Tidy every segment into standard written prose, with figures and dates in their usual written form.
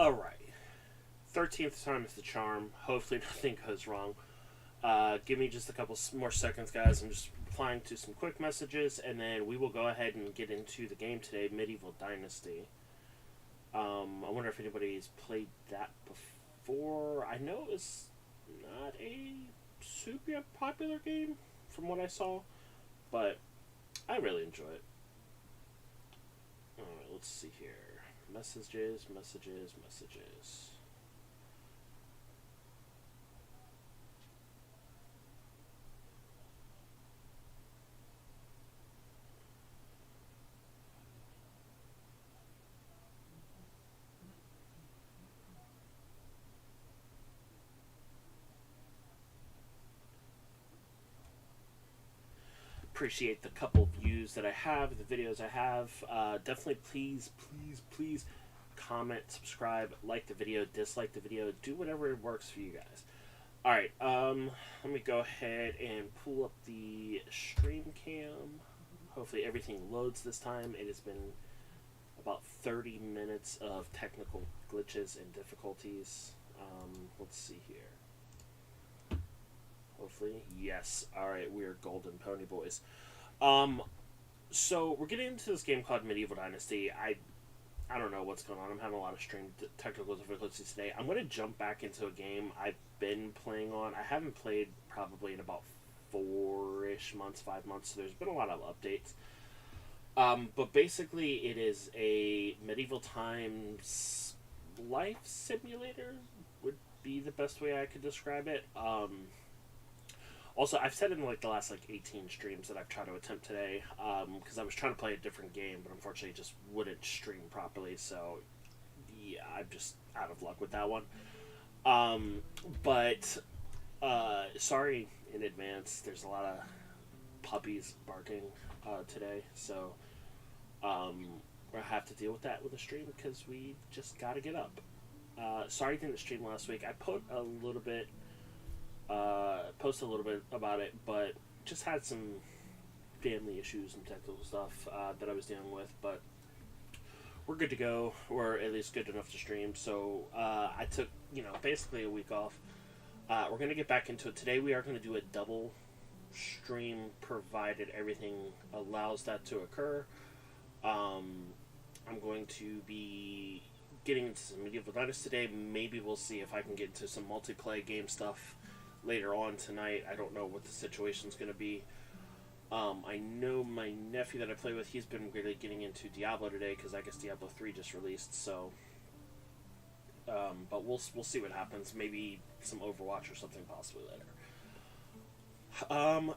Alright. 13th time is the charm. Hopefully nothing goes wrong. Give me just a couple more seconds, guys. I'm just replying to some quick messages, and then we will go ahead and get into the game today, Medieval Dynasty. I wonder if anybody's played that before. I know it's not a super popular game from what I saw, but I really enjoy it. Alright, let's see here. Messages. Appreciate the couple views that I have, the videos I have. Definitely please comment, subscribe, like the video, dislike the video, do whatever works for you guys. Alright, let me go ahead and pull up the stream cam. Hopefully everything loads this time. It has been about 30 minutes of technical glitches and difficulties. Let's see here. Hopefully, yes. Alright, we are golden pony boys. So we're getting into this game called Medieval Dynasty. I don't know what's going on. I'm having a lot of stream technical difficulties today. I'm going to jump back into a game I've been playing on. I haven't played probably in about 4-ish months, 5 months, so there's been a lot of updates. But basically, it is a medieval times life simulator, would be the best way I could describe it. Also, I've said in like the last 18 streams that I've tried to attempt today, because I was trying to play a different game, but unfortunately it just wouldn't stream properly, so yeah, I'm just out of luck with that one. But sorry in advance, there's a lot of puppies barking today, so we'll have to deal with that with the stream, because we just gotta get up. Sorry I didn't stream last week. I put a little bit posted a little bit about it, but just had some family issues and technical stuff that I was dealing with, but we're good to go, or at least good enough to stream. So I took, basically a week off. We're going to get back into it. Today we are going to do a double stream, provided everything allows that to occur. I'm going to be getting into some Medieval Dynasty today. Maybe we'll see if I can get into some multiplayer game stuff later on tonight. I don't know what the situation's going to be. I know my nephew that I play with, he's been really getting into Diablo today, because I guess Diablo 3 just released, so but we'll see what happens. Maybe some Overwatch or something possibly later.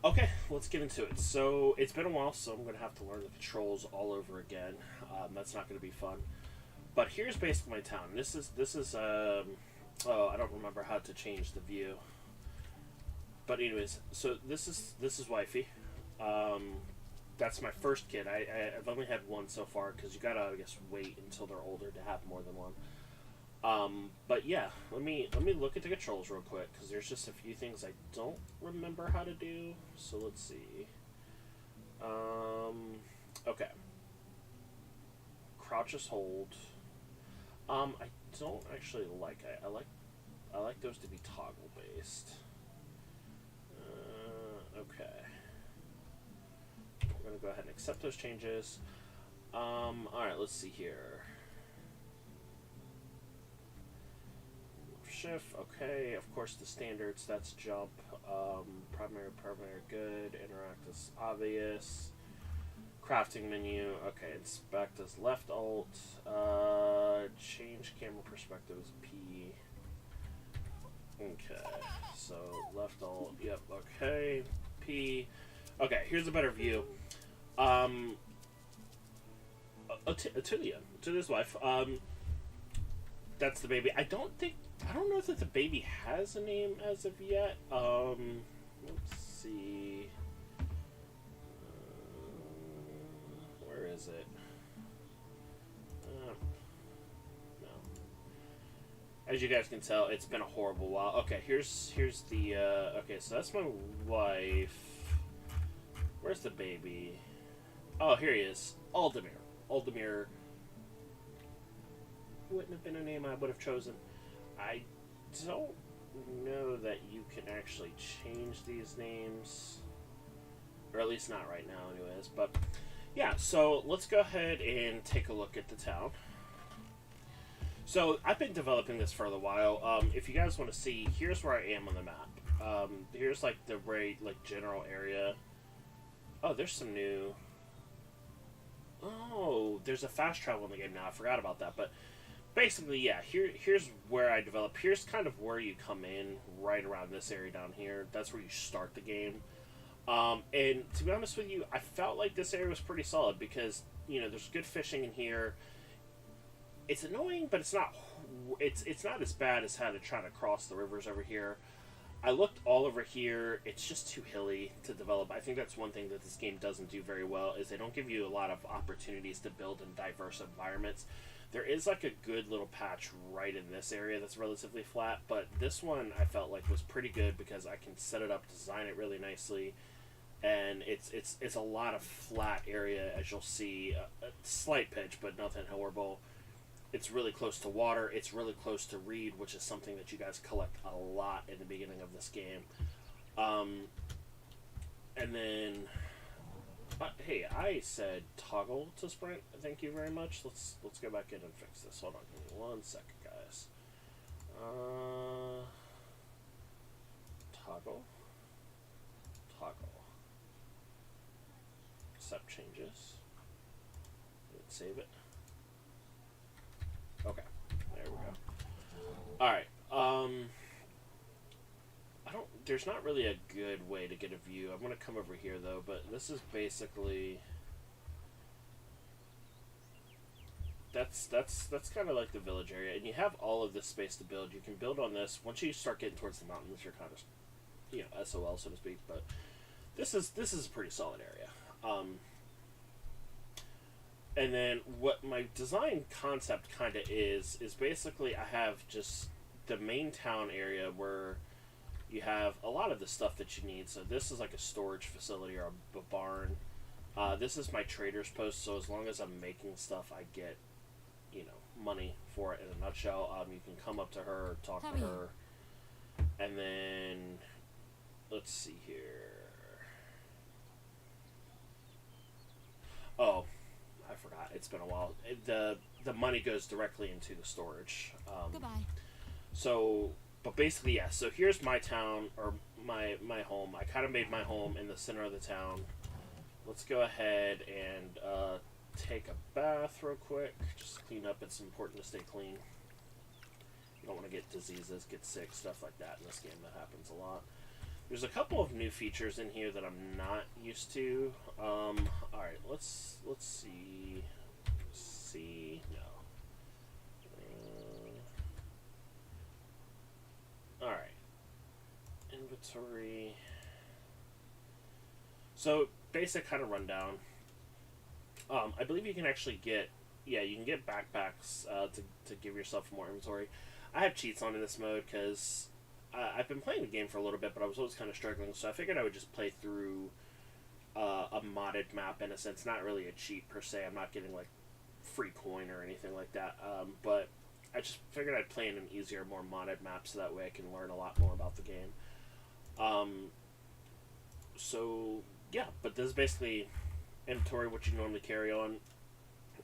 Okay, let's get into it. So it's been a while, so I'm going to have to learn the controls all over again. That's not going to be fun. But here's basically my town. This is oh, I don't remember how to change the view. But anyways, so this is wifey. That's my first kid. I've only had one so far, because you gotta, I guess, wait until they're older to have more than one. But yeah, let me look at the controls real quick, because there's just a few things I don't remember how to do. So let's see. Okay. Crouch is hold. I don't actually like it. I like those to be toggle based. Okay. We're going to go ahead and accept those changes. Alright, let's see here. Shift, okay. Of course, the standards, that's jump. Primary, good. Interact is obvious. Crafting menu, okay. Inspect is left alt. Change camera perspective is P. Okay, so left alt, yep, okay, P. Okay, here's a better view. Atilia's wife, that's the baby. I don't know that the baby has a name as of yet. Let's see. Where is it? No. As you guys can tell, it's been a horrible while. Okay, here's the, okay, so that's my wife. Where's the baby? Oh, here he is. Aldemir. wouldn't have been a name I would have chosen. I don't know that you can actually change these names, or at least not right now anyways, but yeah, so let's go ahead and take a look at the town. So I've been developing this for a while. If you guys want to see, here's where I am on the map. Here's like the very like general area. Oh, there's some new. Oh, there's a fast travel in the game now. I forgot about that, but basically, yeah. Here's where I develop. Here's kind of where you come in, right around this area down here. That's where you start the game. And to be honest with you, I felt like this area was pretty solid because there's good fishing in here. It's annoying, but it's not. It's not as bad as how to try to cross the rivers over here. I looked all over here. It's just too hilly to develop. I think that's one thing that this game doesn't do very well is they don't give you a lot of opportunities to build in diverse environments. There is like a good little patch right in this area that's relatively flat, but this one I felt like was pretty good because I can set it up, design it really nicely, and it's a lot of flat area, as you'll see. A slight pitch, but nothing horrible. It's really close to water. It's really close to reed, which is something that you guys collect a lot in the beginning of this game. And then, hey, I said toggle to sprint. Thank you very much. Let's go back in and fix this. Hold on, give me 1 second, guys. Toggle. Accept changes. Let's save it. Okay, there we go. Alright, there's not really a good way to get a view. I'm gonna come over here though, but this is basically, that's kind of like the village area, and you have all of this space to build. You can build on this. Once you start getting towards the mountains, you're kind of, SOL, so to speak, but this is a pretty solid area. And then what my design concept kind of is basically I have just the main town area where you have a lot of the stuff that you need. So this is like a storage facility or a barn. This is my trader's post, so as long as I'm making stuff, I get, money for it in a nutshell. You can come up to her, talk to her, and then, let's see here. Oh, I forgot. It's been a while. The money goes directly into the storage. Goodbye. So, but basically, yeah. So here's my town, or my home. I kind of made my home in the center of the town. Let's go ahead and take a bath real quick. Just clean up. It's important to stay clean. You don't want to get diseases, get sick, stuff like that in this game. That happens a lot. There's a couple of new features in here that I'm not used to. Alright, let's see. No. Alright. Inventory. So, basic kind of rundown. I believe you can actually get, you can get backpacks to give yourself more inventory. I have cheats on in this mode because I've been playing the game for a little bit, but I was always kind of struggling, so I figured I would just play through a modded map in a sense. Not really a cheat per se. I'm not getting like free coin or anything like that, but I just figured I'd play in an easier, more modded map so that way I can learn a lot more about the game. So yeah, but this is basically inventory, what you normally carry on,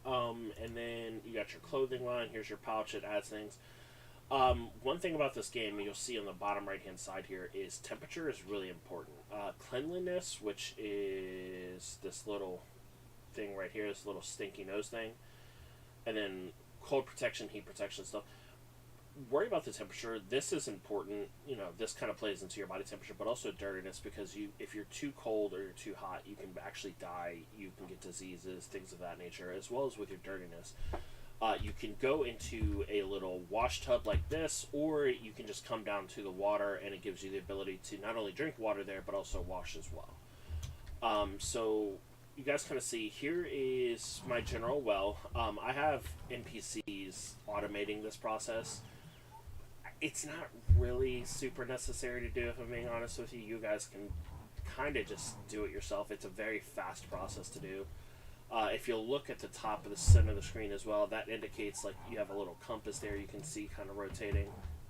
and then you got your clothing line. Here's your pouch. It adds things. One thing about this game, you'll see on the bottom right-hand side here, is temperature is really important. Cleanliness, which is this little thing right here, this little stinky nose thing, and then cold protection, heat protection stuff. Worry about the temperature. This is important. This kind of plays into your body temperature, but also dirtiness, because if you're too cold or you're too hot, you can actually die. You can get diseases, things of that nature, as well as with your dirtiness. You can go into a little wash tub like this, or you can just come down to the water, and it gives you the ability to not only drink water there, but also wash as well. So you guys kind of see, here is my general well. I have NPCs automating this process. It's not really super necessary to do, if I'm being honest with you. You guys can kind of just do it yourself. It's a very fast process to do. If you'll look at the top of the center of the screen as well, that indicates like you have a little compass there you can see kind of rotating.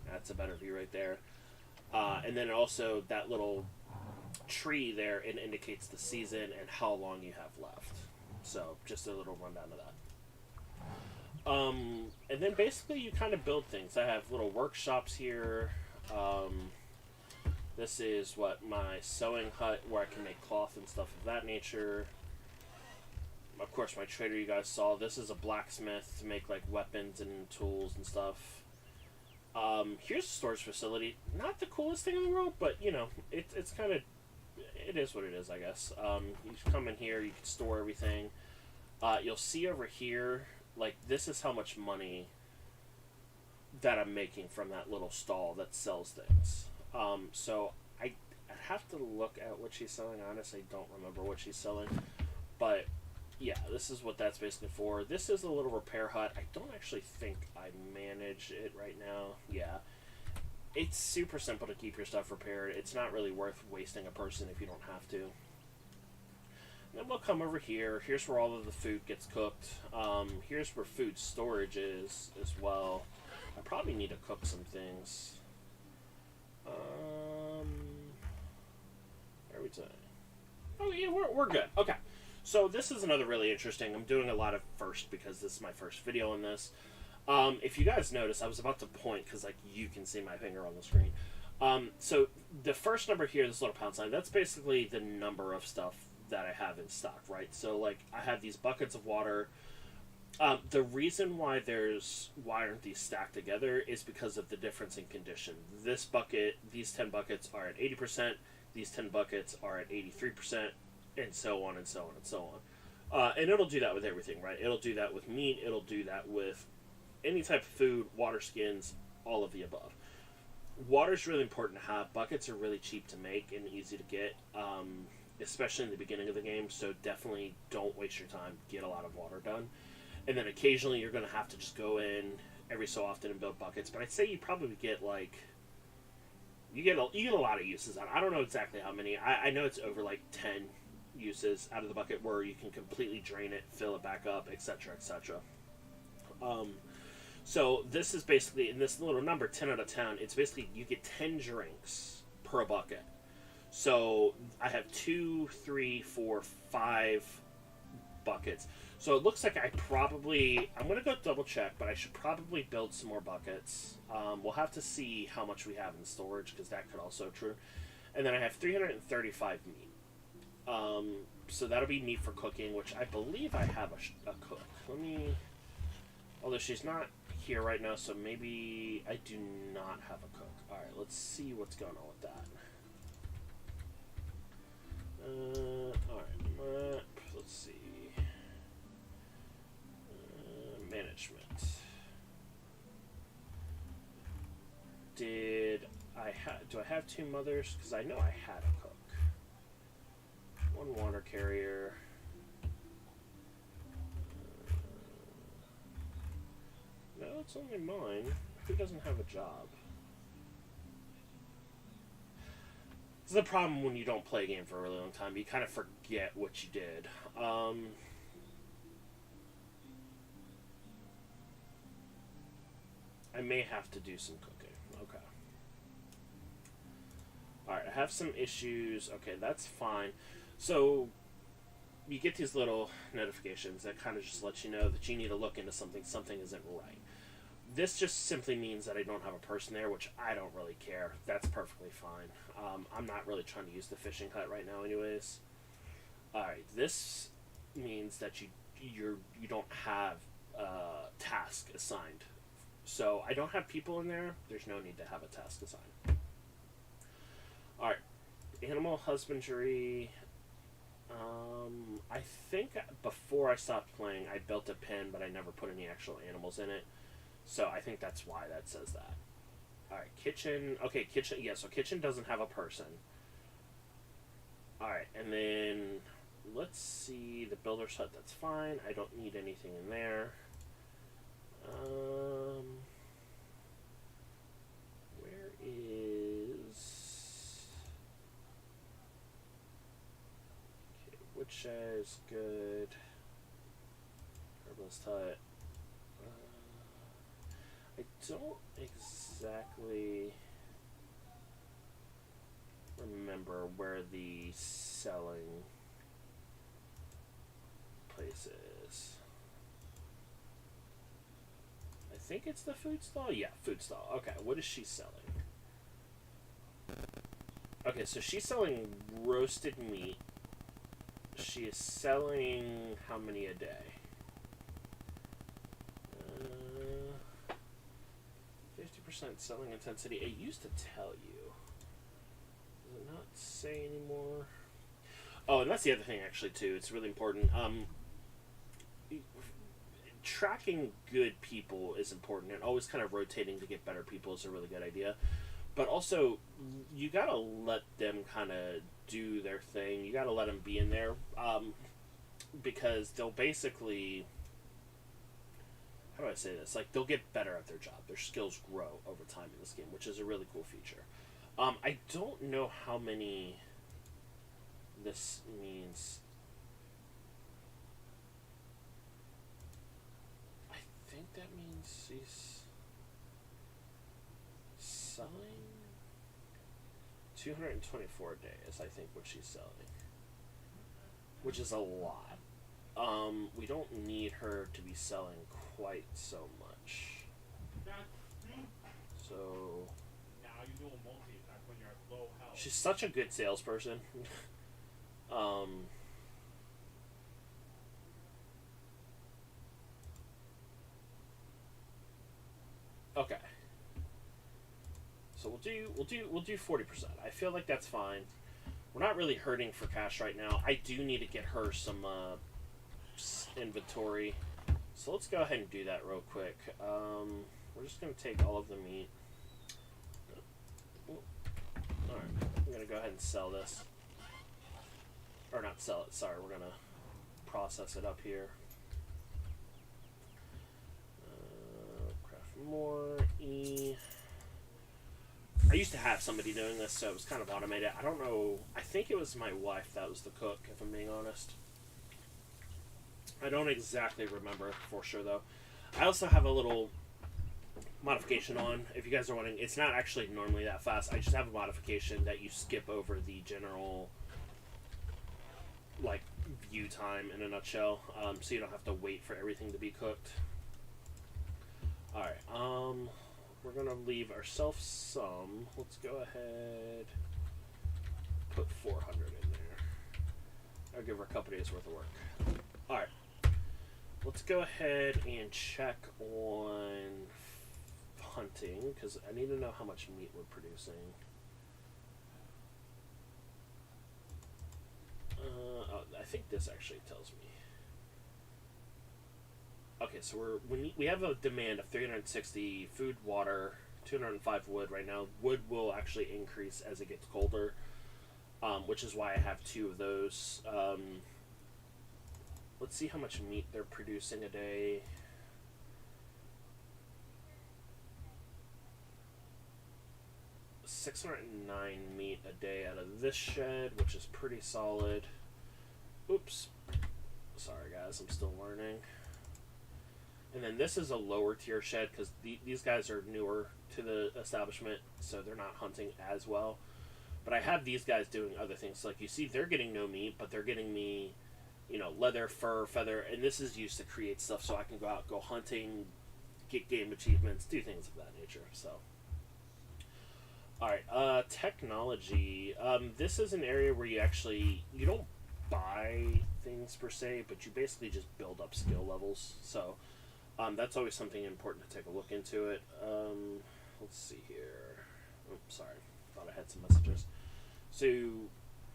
That's a better view right there. And then also that little tree there, it indicates the season and how long you have left. So just a little rundown of that. And then basically you kind of build things. I have little workshops here. This is what my sewing hut where I can make cloth and stuff of that nature. Of course, my trader you guys saw. This is a blacksmith to make like weapons and tools and stuff. Here's a storage facility. Not the coolest thing in the world, but you know, it's kind of, it is what it is, I guess. You come in here, you can store everything. You'll see over here, like this is how much money that I'm making from that little stall that sells things. So I have to look at what she's selling. Honestly, I don't remember what she's selling, but yeah, this is what that's basically for. This is a little repair hut. I don't actually think I manage it right now. Yeah. It's super simple to keep your stuff repaired. It's not really worth wasting a person if you don't have to. Then we'll come over here. Here's where all of the food gets cooked. Here's where food storage is as well. I probably need to cook some things. Where are we today? Oh yeah, we're good. Okay. So this is another really interesting. I'm doing a lot of first because this is my first video on this. If you guys notice, I was about to point because like you can see my finger on the screen. So the first number here, this little pound sign, that's basically the number of stuff that I have in stock, right? So like I have these buckets of water. The reason why aren't these stacked together is because of the difference in condition. This bucket, these 10 buckets are at 80%. These 10 buckets are at 83%. And so on and so on and so on. And it'll do that with everything, right? It'll do that with meat. It'll do that with any type of food, water skins, all of the above. Water's really important to have. Buckets are really cheap to make and easy to get, especially in the beginning of the game. So definitely don't waste your time. Get a lot of water done. And then occasionally you're going to have to just go in every so often and build buckets. But I'd say you probably get like... You get a lot of uses out of it. I don't know exactly how many. I know it's over like 10 uses out of the bucket where you can completely drain it, fill it back up, etc., etc. So this is basically, in this little number, 10 out of 10, it's basically you get 10 drinks per bucket. So I have 2, 3, 4, 5 buckets. So it looks like I'm going to go double check, but I should probably build some more buckets. We'll have to see how much we have in storage, because that could also be true. And then I have 335 meat. So that'll be meat for cooking, which I believe I have a cook. Although she's not here right now, so maybe I do not have a cook. Alright, let's see what's going on with that. Alright, map, let's see. Management. Do I have 2 mothers? Because I know I had a cook. 1 water carrier. No, it's only mine. Who doesn't have a job? This is the problem when you don't play a game for a really long time. You kind of forget what you did. I may have to do some cooking. Okay. Alright, I have some issues. Okay, that's fine. So, you get these little notifications that kind of just let you know that you need to look into something. Something isn't right. This just simply means that I don't have a person there, which I don't really care. That's perfectly fine. I'm not really trying to use the fishing hut right now anyways. Alright, this means that you don't have a task assigned. So, I don't have people in there. There's no need to have a task assigned. Alright. Animal husbandry. I think before I stopped playing, I built a pen, but I never put any actual animals in it. So, I think that's why that says that. Alright, kitchen. Okay, kitchen. Yeah, so kitchen doesn't have a person. Alright, and then let's see the builder's hut. That's fine. I don't need anything in there. Where is... Okay, which is good. Herbalist hut. I don't exactly remember where the selling place is. I think it's the food stall? Yeah, food stall. Okay, what is she selling? Okay, so she's selling roasted meat. She is selling how many a day? 50% selling intensity. It used to tell you. Does it not say anymore? Oh, and that's the other thing, actually, too. It's really important. Tracking good people is important, and always kind of rotating to get better people is a really good idea. But also, you gotta let them kind of do their thing. You gotta let them be in there, because they'll basically, how do I say this? Like, they'll get better at their job. Their skills grow over time in this game, which is a really cool feature. I don't know how many this means. I think that means he's selling 224 days, I think, what she's selling, which is a lot. We don't need her to be selling quite so much. So she's such a good salesperson. Okay. So we'll do 40%. I feel like that's fine. We're not really hurting for cash right now. I do need to get her some inventory. So let's go ahead and do that real quick. We're just going to take all of the meat. Alright, I'm going to go ahead and sell this. Or not sell it, sorry. We're going to process it up here. Craft more. I used to have somebody doing this, so it was kind of automated. I don't know. I think it was my wife that was the cook, if I'm being honest. I don't exactly remember for sure, though. I also have a little modification on. If you guys are wondering, it's not actually normally that fast. I just have a modification that you skip over the general, like, view time in a nutshell, so you don't have to wait for everything to be cooked. Alright, we're going to leave ourselves some. Let's go ahead, put 400 in there. I'll give her a couple days worth of work. Alright, let's go ahead and check on hunting, because I need to know how much meat we're producing. I think this actually tells me. Okay, so we have a demand of 360 food, water, 205 wood right now. Wood will actually increase as it gets colder, which is why I have 2 of those. Let's see how much meat they're producing a day. $609 meat a day out of this shed, which is pretty solid. Oops. Sorry, guys, I'm still learning. And then this is a lower tier shed because these guys are newer to the establishment, so they're not hunting as well. But I have these guys doing other things. Like you see, they're getting no meat, but they're getting me, you know, leather, fur, feather, and this is used to create stuff so I can go out, go hunting, get game achievements, do things of that nature. So, all right, technology. This is an area where you don't buy things per se, but you basically just build up skill levels. So. That's always something important to take a look into it. Let's see here. Oh, sorry. Thought I had some messages. So,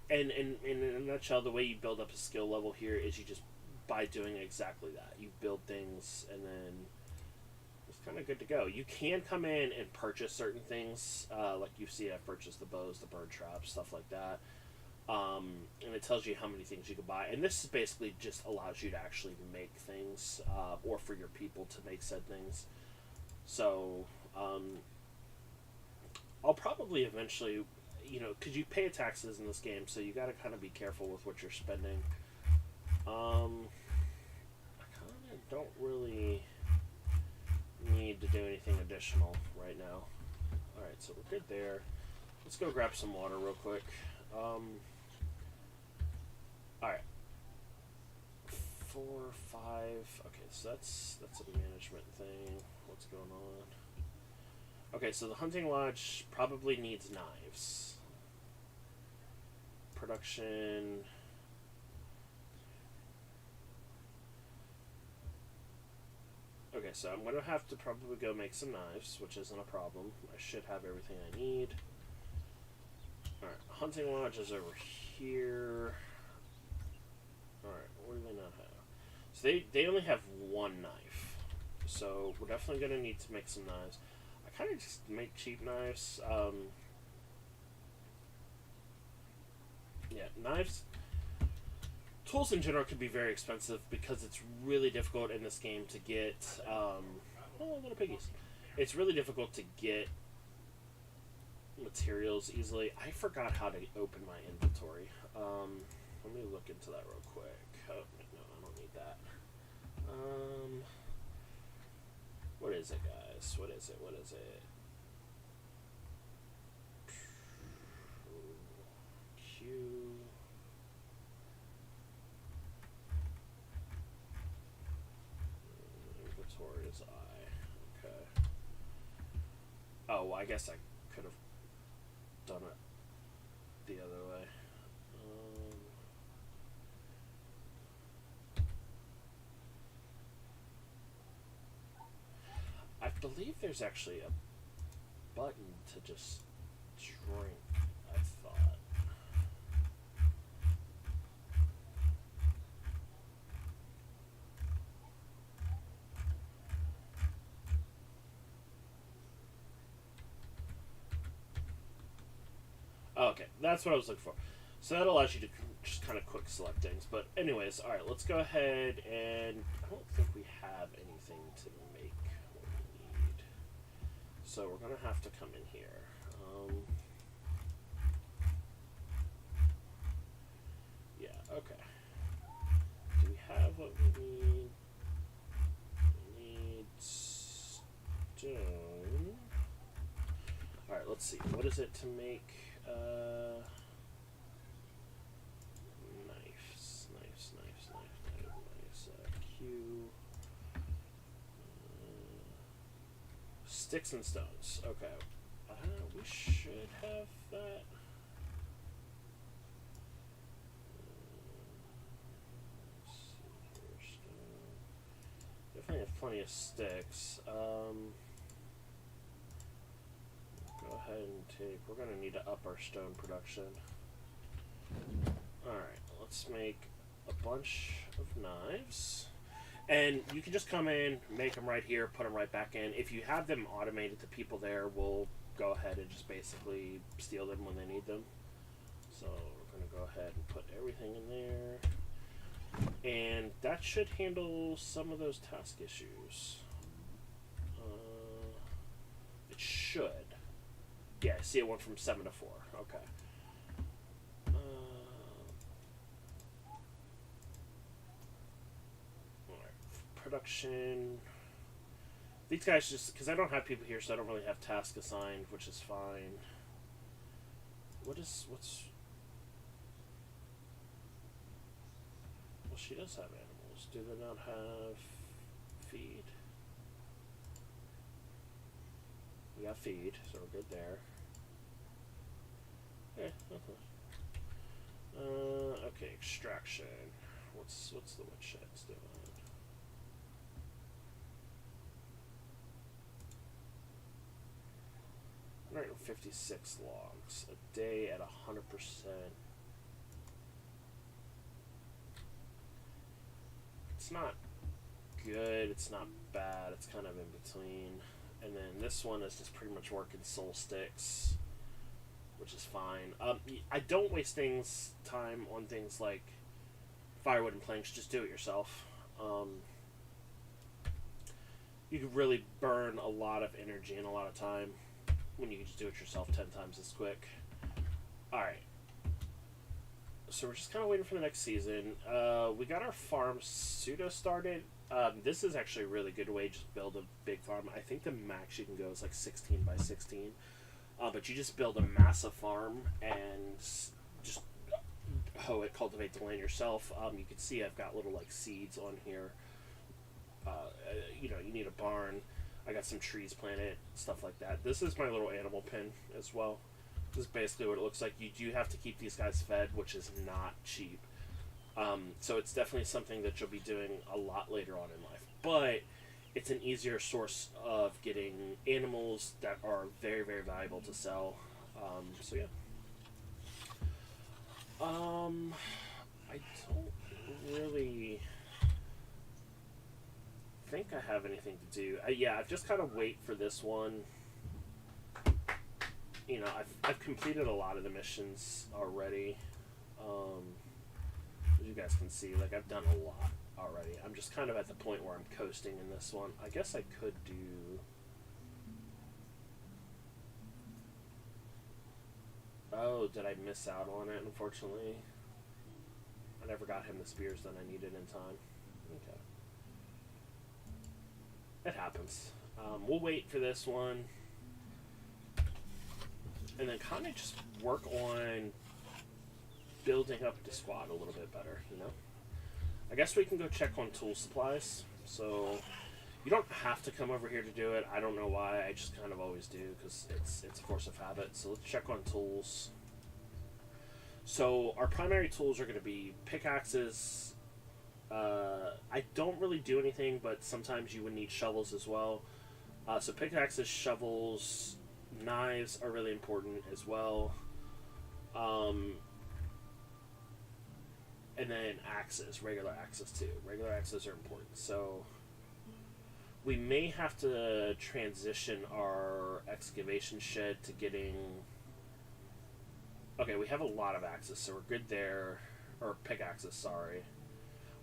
and in a nutshell, the way you build up a skill level here is you just, by doing exactly that. You build things, and then it's kind of good to go. You can come in and purchase certain things. Like you see, I've purchased the bows, the bird traps, stuff like that. And it tells you how many things you can buy, and this basically just allows you to actually make things, or for your people to make said things. So, I'll probably eventually, you know, because you pay taxes in this game, so you got to kind of be careful with what you're spending. I kind of don't really need to do anything additional right now. Alright, so we're good there. Let's go grab some water real quick. Alright. 4, 5. Okay, so that's a management thing. What's going on? Okay, so the hunting lodge probably needs knives. Production. Okay, so I'm going to have to probably go make some knives, which isn't a problem. I should have everything I need. Alright, hunting lodge is over here. Alright, what do they not have? So they only have one knife. So we're definitely going to need to make some knives. I kind of just make cheap knives. Yeah, knives... Tools in general can be very expensive because it's really difficult in this game to get... oh, little piggies. It's really difficult to get materials easily. I forgot how to open my inventory. Let me look into that real quick. Oh, no, I don't need that. What is it, guys? What is it? What is it? Q. Inventory is I. Okay. Oh, well, I guess I could have done it the other way. I believe there's actually a button to just drink, I thought. Oh, okay, that's what I was looking for. So that allows you to just kind of quick select things. But anyways, alright, let's go ahead and... I don't think we have anything to make what we need. So we're going to have to come in here. Yeah, okay. Do we have what we need? We need stone. Alright, let's see. What is it to make... Q. Sticks and stones. Okay. We should have that. Let's see here. Stone. Definitely have plenty of sticks. Go ahead and take... We're going to need to up our stone production. Alright, let's make a bunch of knives. And you can just come in, make them right here, put them right back in. If you have them automated, the people there will go ahead and just basically steal them when they need them. So we're going to go ahead and put everything in there. And that should handle some of those task issues. It should. Yeah, I see it went from 7 to 4. Okay. Production. These guys just... Because I don't have people here, so I don't really have tasks assigned, which is fine. What's... Well, she does have animals. Do they not have feed? We got feed, so we're good there. Okay, okay. Okay, extraction. What's the woodsheds doing? 156 logs a day at 100%. It's not good, it's not bad, it's kind of in between. And then this one is just pretty much working soul sticks, which is fine. I don't waste time on things like firewood and planks, just do it yourself. You could really burn a lot of energy and a lot of time when you can just do it yourself 10 times as quick. Alright. So we're just kind of waiting for the next season. We got our farm pseudo started. This is actually a really good way to just build a big farm. I think the max you can go is like 16 by 16. But you just build a massive farm and just hoe it, cultivate the land yourself. You can see I've got little like seeds on here. You need a barn. I got some trees planted, stuff like that. This is my little animal pen as well. This is basically what it looks like. You do have to keep these guys fed, which is not cheap. So it's definitely something that you'll be doing a lot later on in life. But it's an easier source of getting animals that are very, very valuable to sell. So yeah. I don't really think I have anything to do. Yeah, I've just kind of wait for this one. I've completed a lot of the missions already. As you guys can see, like I've done a lot already. I'm just kind of at the point where I'm coasting in this one. I guess I could do. Oh, did I miss out on it? Unfortunately, I never got him the spears that I needed in time. Okay. It happens. We'll wait for this one. And then kind of just work on building up the squad a little bit better, I guess we can go check on tool supplies. So you don't have to come over here to do it. I don't know why. I just kind of always do because it's a force of habit. So let's check on tools. So our primary tools are going to be pickaxes. I don't really do anything, but sometimes you would need shovels as well. So pickaxes, shovels, knives are really important as well. And then axes, regular axes too. Regular axes are important. So we may have to transition our excavation shed to getting... Okay, we have a lot of axes, so we're good there. Or pickaxes, sorry.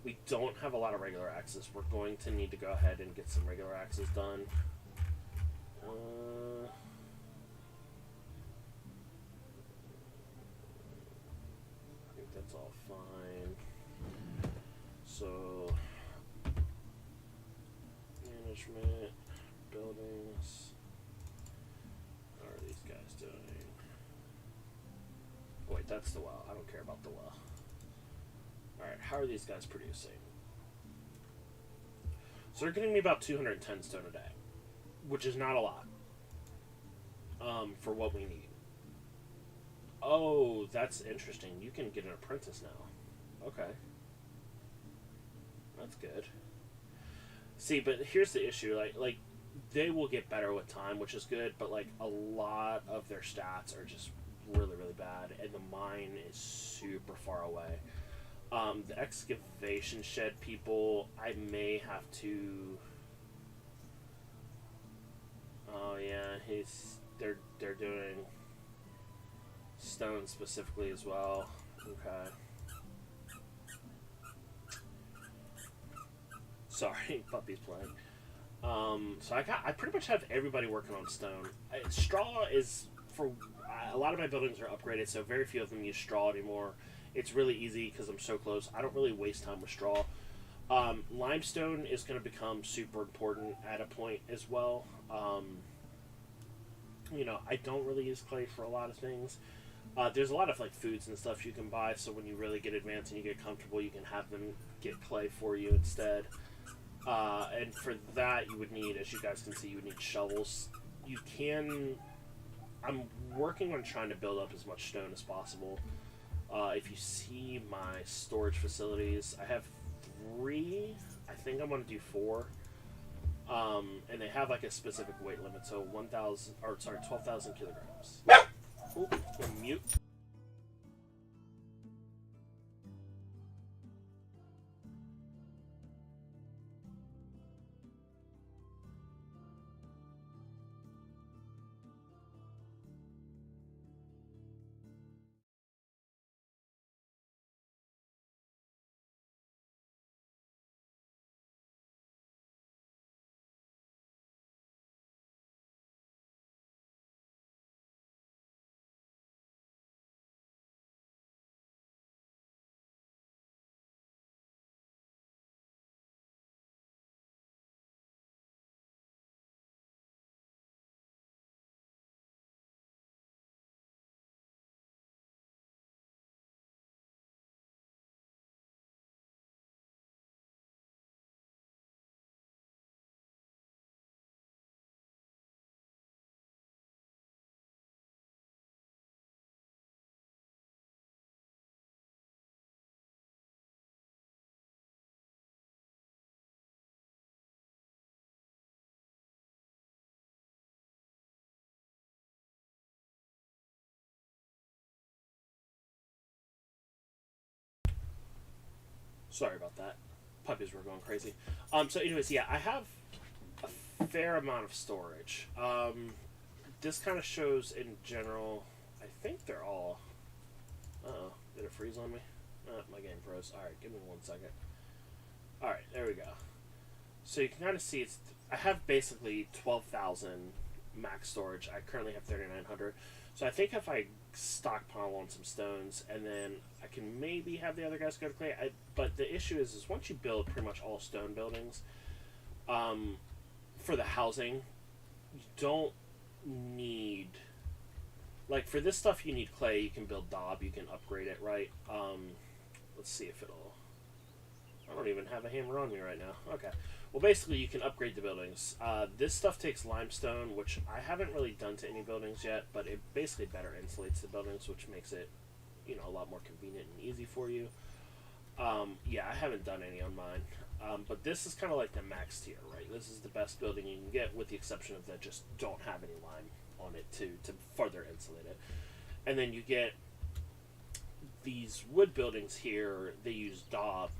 We don't have a lot of regular axes. We're going to need to go ahead and get some regular axes done. I think that's all fine. So, management, buildings. How are these guys doing? Oh, wait, that's the well. I don't care about the well. Alright, how are these guys producing? So they're getting me about 210 stone a day, which is not a lot for what we need. Oh, that's interesting. You can get an apprentice now. Okay. That's good. See, but here's the issue. Like they will get better with time, which is good, but like a lot of their stats are just really, really bad, and the mine is super far away. The excavation shed people, I may have to... Oh yeah, they're doing stone specifically as well. Okay. Sorry, puppy's playing. So I pretty much have everybody working on stone. Straw is, for a lot of my buildings are upgraded, so very few of them use straw anymore. It's really easy because I'm so close. I don't really waste time with straw. Limestone is going to become super important at a point as well. I don't really use clay for a lot of things. There's a lot of like foods and stuff you can buy, so when you really get advanced and you get comfortable, you can have them get clay for you instead. And for that, you would need, as you guys can see, you would need shovels. I'm working on trying to build up as much stone as possible. If you see my storage facilities, I have 3. I think I'm going to do 4. And they have like a specific weight limit, so 12,000 kilograms. Ooh, mute. Sorry about that. Puppies were going crazy. So anyways, yeah, I have a fair amount of storage. This kind of shows in general. I think they're all. Uh-oh, did it freeze on me? My game froze. All right, give me 1 second. All right, there we go. So you can kind of see it's. I have basically 12,000 max storage. I currently have 3,900. So I think if I stockpile on some stones, and then I can maybe have the other guys go to clay. But the issue is once you build pretty much all stone buildings, for the housing, you don't need. Like for this stuff, you need clay. You can build daub. You can upgrade it, right? Let's see if it'll. I don't even have a hammer on me right now. Okay. Well, basically, you can upgrade the buildings. This stuff takes limestone, which I haven't really done to any buildings yet, but it basically better insulates the buildings, which makes it, a lot more convenient and easy for you. Yeah, I haven't done any on mine. But this is kind of like the max tier, right? This is the best building you can get, with the exception of that just don't have any lime on it to further insulate it. And then you get these wood buildings here. They use daub,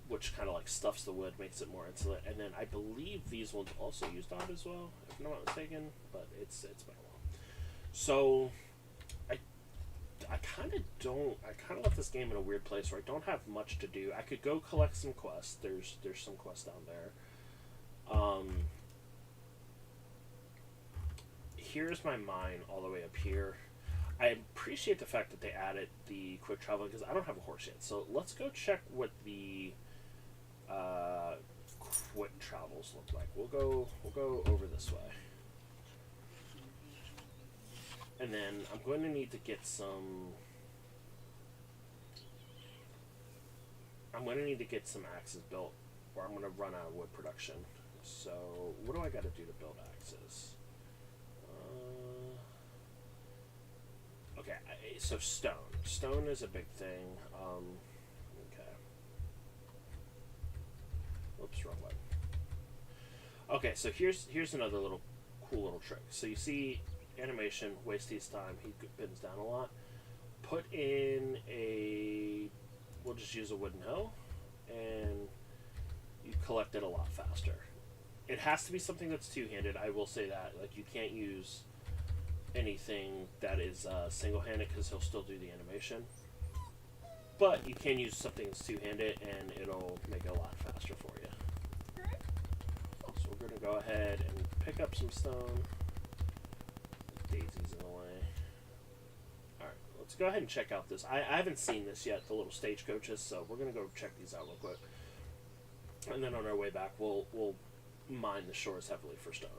which kind of like stuffs the wood, makes it more insulate. And then I believe these ones also use daub as well, if I'm not mistaken. But it's been a while. So I kind of left this game in a weird place where I don't have much to do. I could go collect some quests. There's some quests down there. Here's my mine all the way up here. I appreciate the fact that they added the quick travel because I don't have a horse yet. So let's go check what the quick travels look like. We'll go over this way. And then I'm going to need to get some. I'm going to need to get some axes built, or I'm going to run out of wood production. So what do I got to do to build axes? Okay, so stone. Stone is a big thing. Okay. Oops, wrong way. Okay, so here's another cool little trick. So you see animation, waste his time, he bends down a lot. Put in we'll just use a wooden hoe, and you collect it a lot faster. It has to be something that's two-handed, I will say that. Like, you can't use anything that is single-handed because he'll still do the animation. But you can use something that's two-handed, and it'll make it a lot faster for you. So we're going to go ahead and pick up some stone. Daisy's in the way. Alright, let's go ahead and check out this. I haven't seen this yet, the little stagecoaches, so we're going to go check these out real quick. And then on our way back, we'll mine the shores heavily for stone.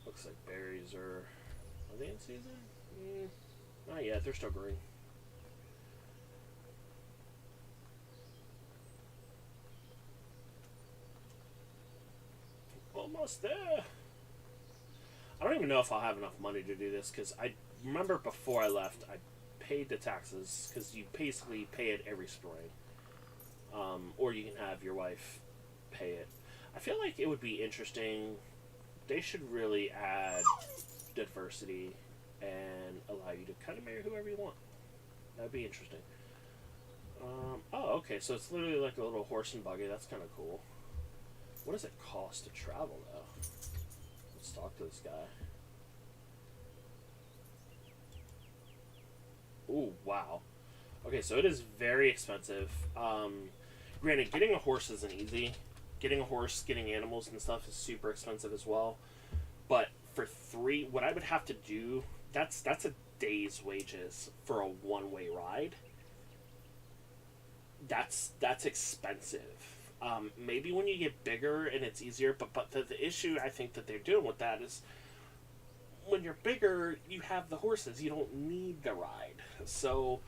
Looks like berries are they in season? Not yet, they're still green. Almost there. I don't even know if I'll have enough money to do this, because I remember before I left, I paid the taxes, because you basically pay it every spring. Or you can have your wife pay it. I feel like it would be interesting. They should really add diversity and allow you to kind of marry whoever you want. That'd be interesting. Oh, okay, so it's literally like a little horse and buggy. That's kind of cool. What does it cost to travel, though? Let's talk to this guy. Ooh, wow. Okay, so it is very expensive. Granted, getting a horse isn't easy. Getting a horse, getting animals and stuff is super expensive as well. But for what I would have to do, that's a day's wages for a one-way ride. That's expensive. Maybe when you get bigger and it's easier, but the issue I think that they're doing with that is when you're bigger, you have the horses. You don't need the ride. So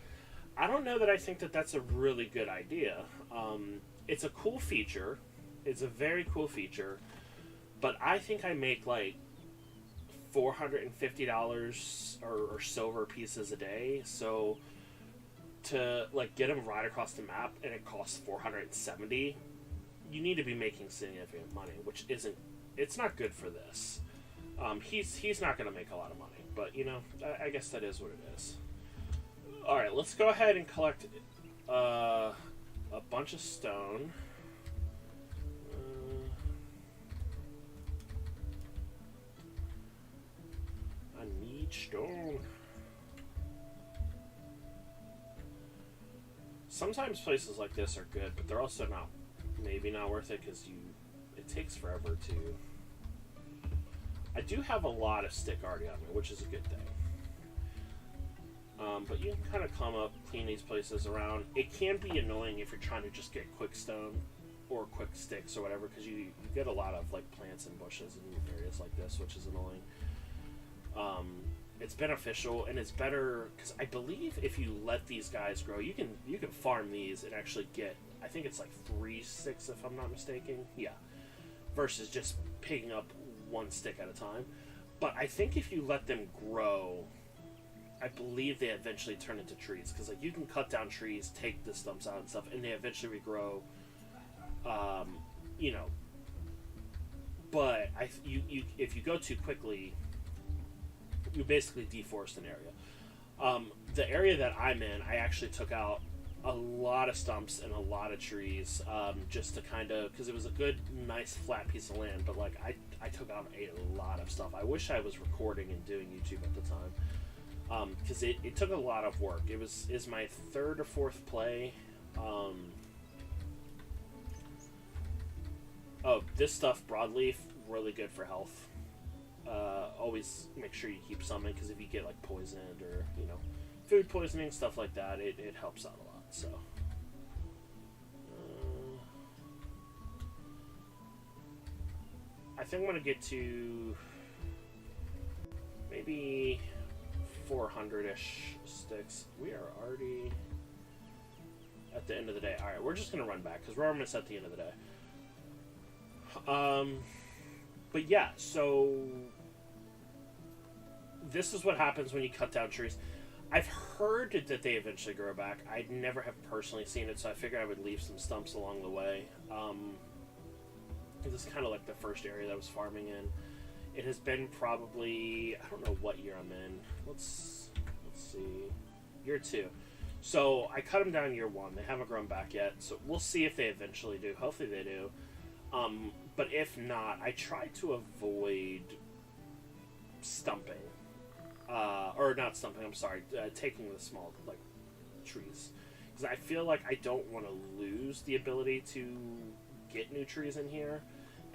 I don't know that I think that that's a really good idea. It's a cool feature. It's a very cool feature. But I think I make like $450 or silver pieces a day. So to like get them right across the map and it costs $470, you need to be making significant money, which it's not good for this. He's not going to make a lot of money, but you know, I guess that is what it is. All right, let's go ahead and collect a bunch of stone. I need stone. Sometimes places like this are good, but they're also maybe not worth it because it takes forever to. I do have a lot of stick already on me, which is a good thing. But you can kind of come up, clean these places around. It can be annoying if you're trying to just get quick stone or quick sticks or whatever, because you get a lot of like plants and bushes in areas like this, which is annoying. It's beneficial, and it's better because I believe if you let these guys grow, you can farm these and actually get, I think it's like 3 sticks if I'm not mistaken. Yeah, versus just picking up 1 stick at a time. But I think if you let them grow, I believe they eventually turn into trees, because like you can cut down trees, take the stumps out and stuff, and they eventually regrow. You know, but if you go too quickly, you basically deforest an area. The area that I'm in, I actually took out a lot of stumps and a lot of trees, just to kind of, because it was a good, nice, flat piece of land, but like I took out a lot of stuff. I wish I was recording and doing YouTube at the time, because it took a lot of work. Is my 3rd or 4th play. Oh, this stuff, broadleaf, really good for health. Always make sure you keep some in, because if you get like poisoned or, you know, food poisoning, stuff like that, it helps out a lot. So I think I'm gonna get to maybe 400-ish sticks. We are already at the end of the day. All right, we're just gonna run back because we're almost at the end of the day. But yeah, so this is what happens when you cut down trees. I've heard that they eventually grow back. I never have personally seen it, so I figured I would leave some stumps along the way. This is kind of like the first area that I was farming in. It has been probably, I don't know what year I'm in. Let's see, year 2. So I cut them down year 1. They haven't grown back yet, so we'll see if they eventually do. Hopefully they do. But if not, I try to avoid stumping. Or not stumping, I'm sorry, taking the small, like, trees. Because I feel like I don't want to lose the ability to get new trees in here.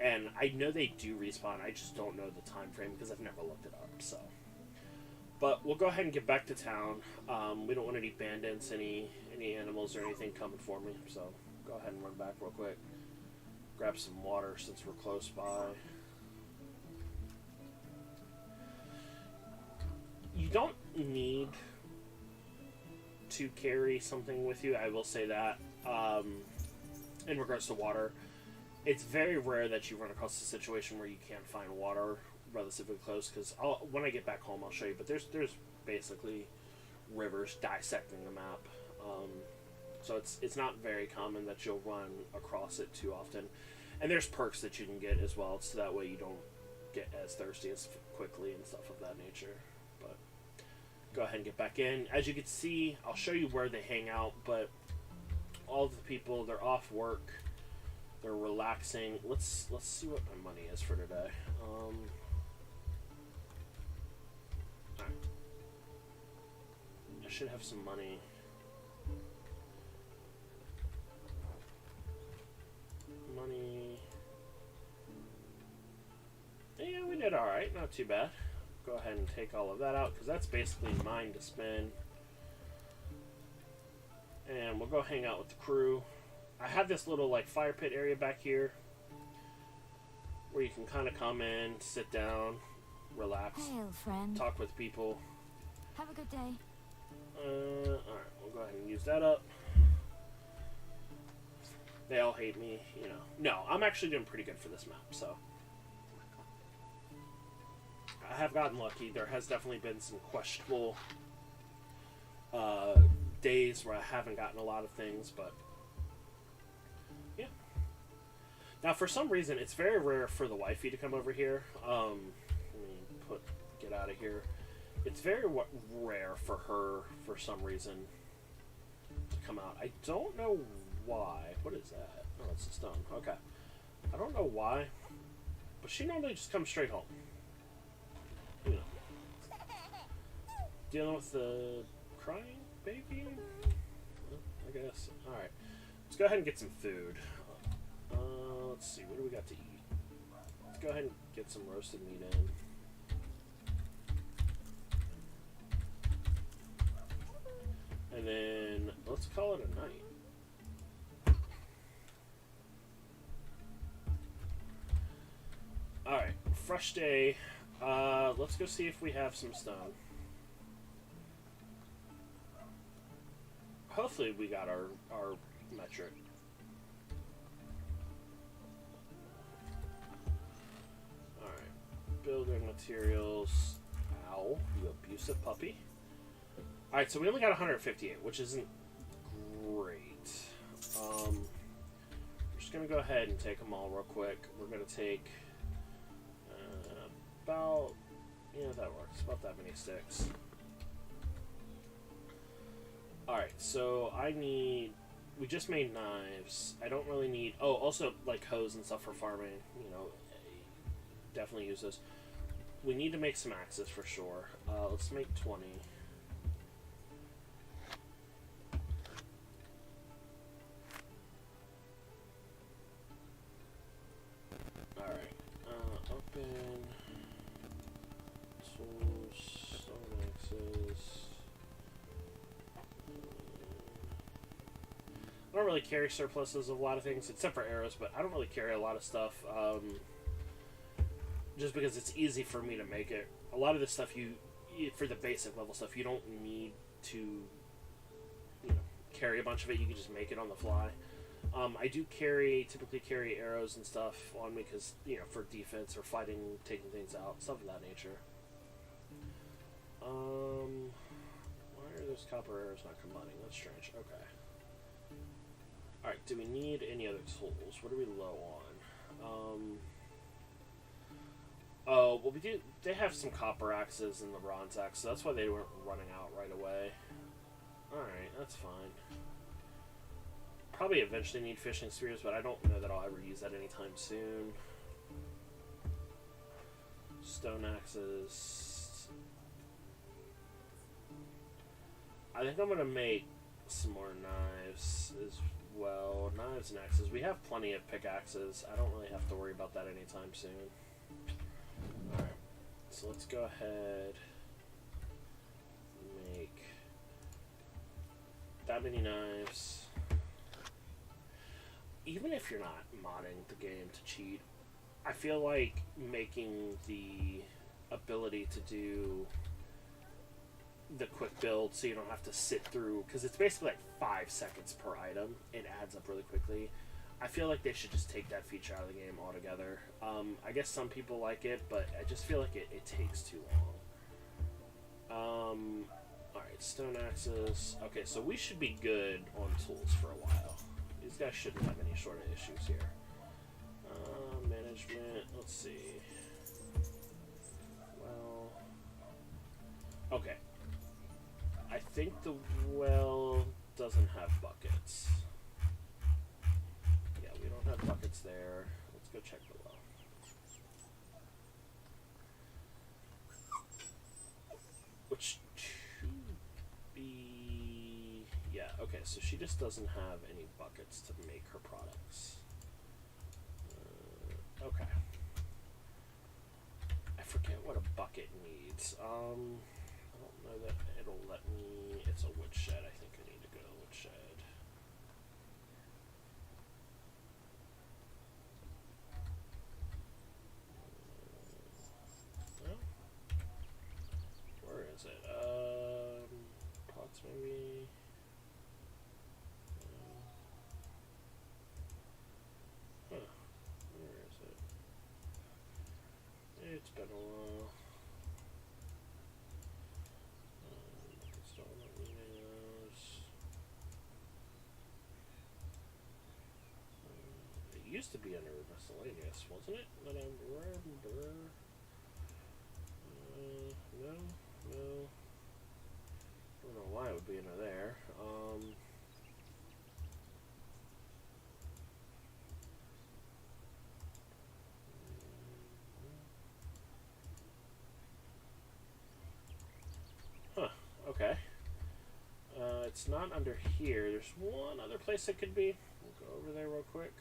And I know they do respawn, I just don't know the time frame because I've never looked it up, so. But we'll go ahead and get back to town. We don't want any bandits, any animals or anything coming for me, so go ahead and run back real quick. Grab some water since we're close by. You don't need to carry something with you, I will say that. In regards to water, it's very rare that you run across a situation where you can't find water relatively close, because when I get back home I'll show you, but there's basically rivers dissecting the map. So it's not very common that you'll run across it too often. And there's perks that you can get as well, so that way you don't get as thirsty as quickly and stuff of that nature. But go ahead and get back in. As you can see, I'll show you where they hang out, but all of the people, they're off work. They're relaxing. Let's see what my money is for today. Alright. I should have some money. Yeah, we did alright. Not too bad. Go ahead and take all of that out, because that's basically mine to spend. And we'll go hang out with the crew. I have this little like fire pit area back here where you can kind of come in, sit down, relax, Hail, friend. Talk with people. Have a good day. Alright, we'll go ahead and use that up. They all hate me, you know. No, I'm actually doing pretty good for this map, so. I have gotten lucky. There has definitely been some questionable days where I haven't gotten a lot of things, but yeah. Now, for some reason, it's very rare for the wifey to come over here. Let me get out of here. It's very rare for her, for some reason, to come out. I don't know why. What is that? Oh, it's a stone. Okay. I don't know why, but she normally just comes straight home. You know. Dealing with the crying baby? Well, I guess. Alright. Let's go ahead and get some food. Let's see. What do we got to eat? Let's go ahead and get some roasted meat in. And then let's call it a night. Alright, fresh day. Let's go see if we have some stone. Hopefully we got our metric. Alright, building materials. Ow, you abusive puppy. Alright, so we only got 158, which isn't great. We're just going to go ahead and take them all real quick. We're going to take about, yeah, that works. About that many sticks. Alright, so we just made knives. I don't really need, oh, also like hoes and stuff for farming, you know, definitely use those. We need to make some axes for sure. Let's make 20. I don't really carry surpluses of a lot of things, except for arrows, but I don't really carry a lot of stuff, just because it's easy for me to make it. A lot of this stuff, for the basic level stuff, you don't need to, you know, carry a bunch of it. You can just make it on the fly. I do typically carry arrows and stuff on me because, you know, for defense or fighting, taking things out, stuff of that nature. Why are those copper arrows not combining? That's strange. Okay. Alright, do we need any other tools? What are we low on? Oh, well, we do. They have some copper axes and the bronze axe, so that's why they weren't running out right away. Alright, that's fine. Probably eventually need fishing spears, but I don't know that I'll ever use that anytime soon. Stone axes. I think I'm going to make some more knives as well. Knives and axes. We have plenty of pickaxes. I don't really have to worry about that anytime soon. Alright. So let's go ahead and make that many knives. Even if you're not modding the game to cheat, I feel like making the ability to do the quick build so you don't have to sit through, because it's basically like 5 seconds per item. It adds up really quickly. I feel like they should just take that feature out of the game altogether. I guess some people like it, but I just feel like it takes too long. Alright, stone axes. Okay, so we should be good on tools for a while. These guys shouldn't have any sort of issues here. Management, let's see. Well, okay. I think the well doesn't have buckets. Yeah, we don't have buckets there. Let's go check the well. Which should be... Yeah, okay, so she just doesn't have any buckets to make her products. Okay. I forget what a bucket needs. I don't know that it'll let me... It's a woodshed. I think I need to go to woodshed. No? Where is it? Pots maybe? Huh. Where is it? It's been a while. It used to be under miscellaneous, wasn't it? That I remember. No, no. I don't know why it would be under there. Huh, okay. It's not under here. There's one other place it could be. We'll go over there real quick.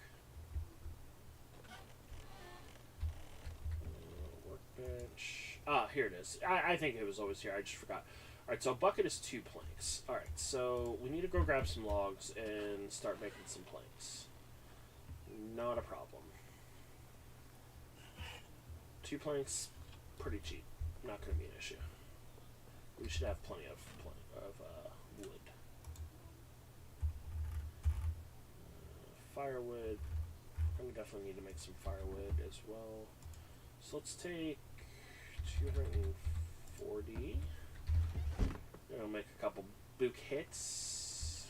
Workbench. Ah, here it is. I think it was always here. I just forgot. Alright, so a bucket is 2 planks. Alright, so we need to go grab some logs and start making some planks. Not a problem. 2 planks, pretty cheap. Not going to be an issue. We should have plenty of wood. Firewood. I'm going to definitely need to make some firewood as well. So let's take 240. I'll make a couple bouquets.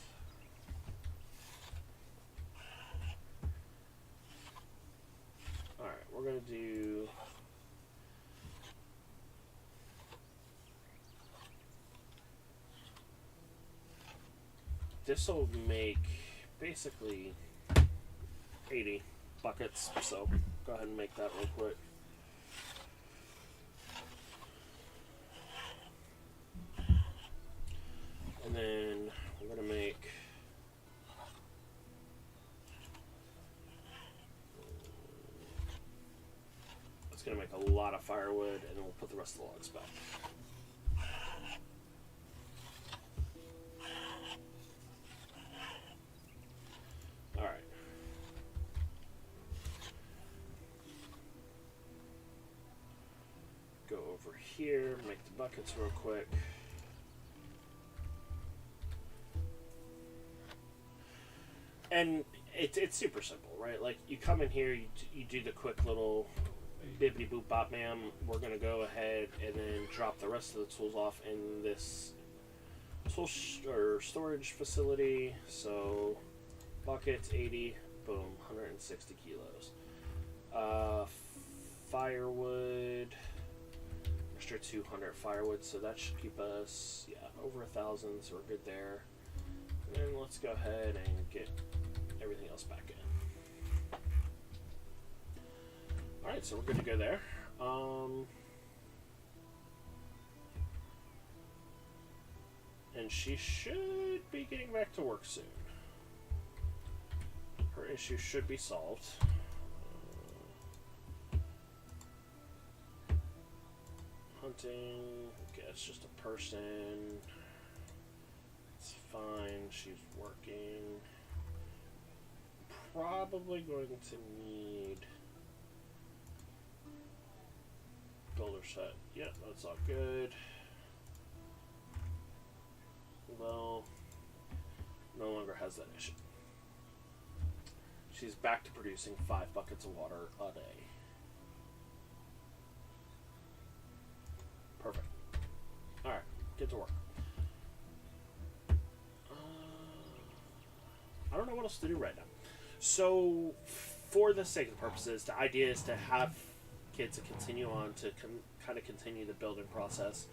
Alright, we're going to do... This will make basically 80 buckets, so go ahead and make that real quick. And then we're going to make it's going to make a lot of firewood, and then we'll put the rest of the logs back. Alright. Go over here, make the buckets real quick. And it's super simple, right? Like, you come in here, you do the quick little bibbidi boop bop ma'am. We're going to go ahead and then drop the rest of the tools off in this tool or storage facility. So, buckets, 80, boom, 160 kilos. Firewood, extra 200 firewood, so that should keep us, yeah, over 1,000, so we're good there. And then let's go ahead and get everything else back in. Alright, so we're good to go there. And she should be getting back to work soon. Her issue should be solved. Hunting, okay, it's just a person. It's fine, she's working. Probably going to need builder set. Yep, that's all good. Well, no longer has that issue. She's back to producing 5 buckets of water a day. Perfect. Alright, get to work. I don't know what else to do right now. So, for the sake of purposes, the idea is to have kids to continue on to kind of continue the building process.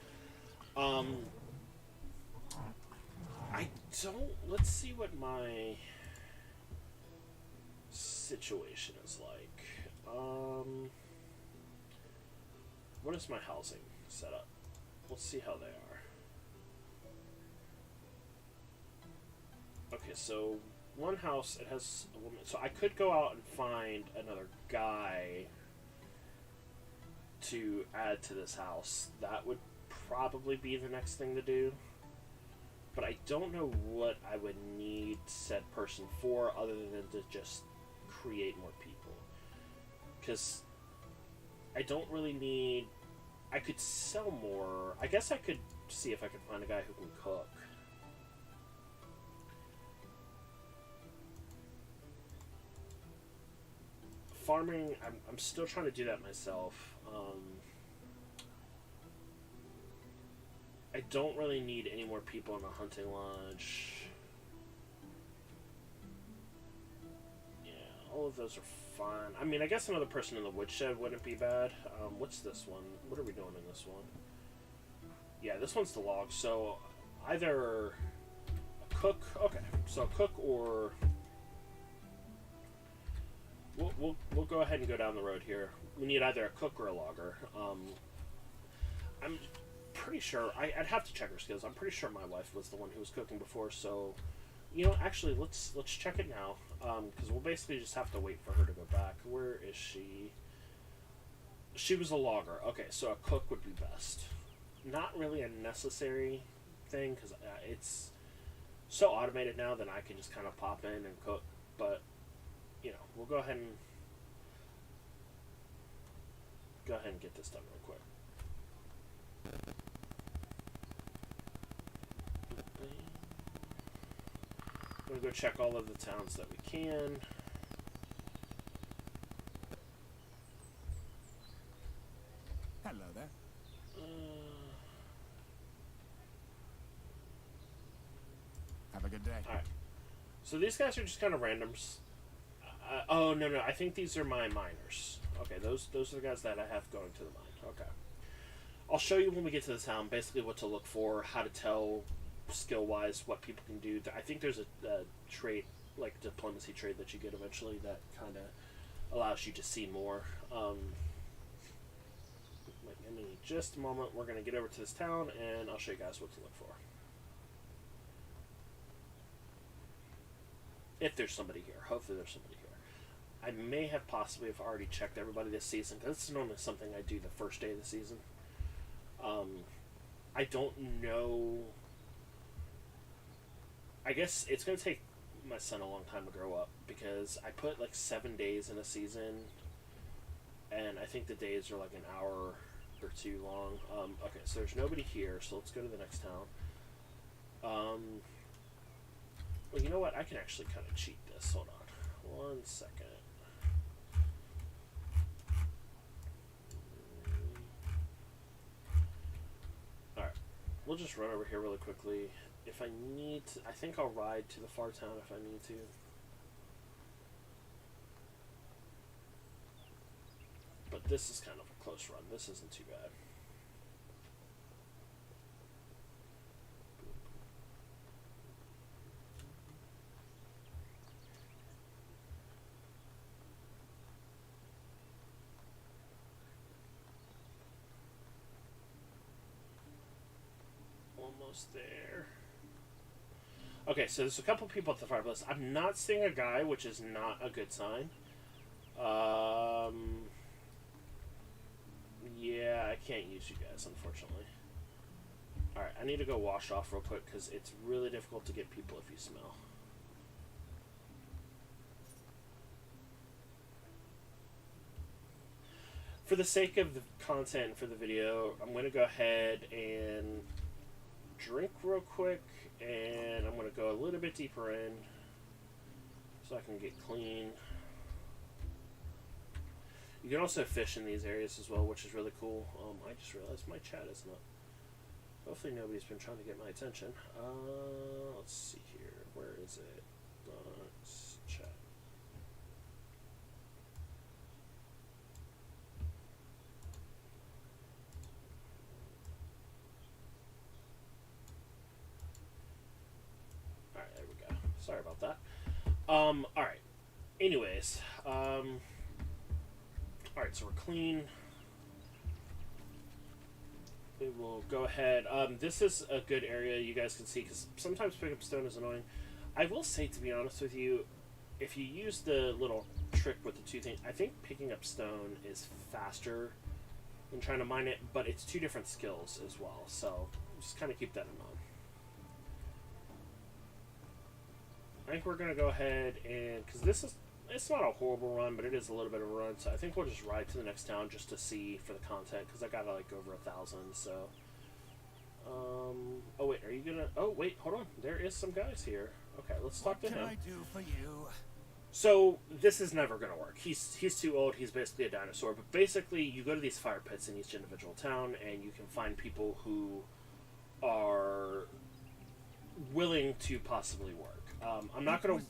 Let's see what my situation is like. What is my housing setup? Let's see how they are. Okay, so one house, it has a woman. So I could go out and find another guy to add to this house. That would probably be the next thing to do. But I don't know what I would need said person for other than to just create more people. Because I don't really need... I could sell more. I guess I could see if I could find a guy who can cook. Farming, I'm still trying to do that myself. I don't really need any more people in the hunting lodge. Yeah, all of those are fine. I mean, I guess another person in the woodshed wouldn't be bad. What's this one? What are we doing in this one? Yeah, this one's the log. So either a cook. Okay, so a cook or we'll go ahead and go down the road here. We need either a cook or a logger. I'm pretty sure I'd have to check her skills. I'm pretty sure my wife was the one who was cooking before. So, you know, actually, let's check it now. Because we'll basically just have to wait for her to go back. Where is she? She was a logger. Okay, so a cook would be best. Not really a necessary thing because it's so automated now that I can just kind of pop in and cook. But you know, we'll go ahead and get this done real quick. I'm gonna go check all of the towns that we can. Hello there. Have a good day. Alright. So these guys are just kind of randoms. Oh, no. I think these are my miners. Okay, those are the guys that I have going to the mine. Okay. I'll show you when we get to the town basically what to look for, how to tell skill-wise what people can do. I think there's a trait, like diplomacy trait that you get eventually that kind of allows you to see more. Give me just a moment. We're going to get over to this town, and I'll show you guys what to look for. If there's somebody here. Hopefully there's somebody here. I may have possibly have already checked everybody this season, because this is normally something I do the first day of the season. I don't know. I guess it's going to take my son a long time to grow up, because I put like 7 days in a season, and I think the days are like an hour or two long. Okay, so there's nobody here, so let's go to the next town. Well, you know what? I can actually kind of cheat this. Hold on. 1 second. Alright. We'll just run over here really quickly. If I need to, I think I'll ride to the far town if I need to. But this is kind of a close run. This isn't too bad. Almost there. Okay, so there's a couple people at the fireplace. I'm not seeing a guy, which is not a good sign. Yeah, I can't use you guys, unfortunately. Alright, I need to go wash off real quick, because it's really difficult to get people if you smell. For the sake of the content for the video, I'm going to go ahead and drink real quick, and I'm going to go a little bit deeper in so I can get clean. You can also fish in these areas as well, which is really cool. I just realized my chat is not. Hopefully nobody's been trying to get my attention. Let's see here. Where is it? Let's chat. Alright, there we go. Sorry about that. Alright. Anyways, alright, so we're clean. We will go ahead. This is a good area you guys can see, because sometimes picking up stone is annoying. I will say, to be honest with you, if you use the little trick with the two things, I think picking up stone is faster than trying to mine it, but it's two different skills as well, so just kind of keep that in mind. I think we're going to go ahead and, because this is, it's not a horrible run, but it is a little bit of a run, so I think we'll just ride to the next town just to see for the content, because I got like over 1,000, so. Oh wait, are you gonna, oh wait, hold on, there is some guys here. Okay, let's talk to him. What can I do for you? So, this is never gonna work. He's too old, he's basically a dinosaur, but basically you go to these fire pits in each individual town, and you can find people who are willing to possibly work. I'm not gonna,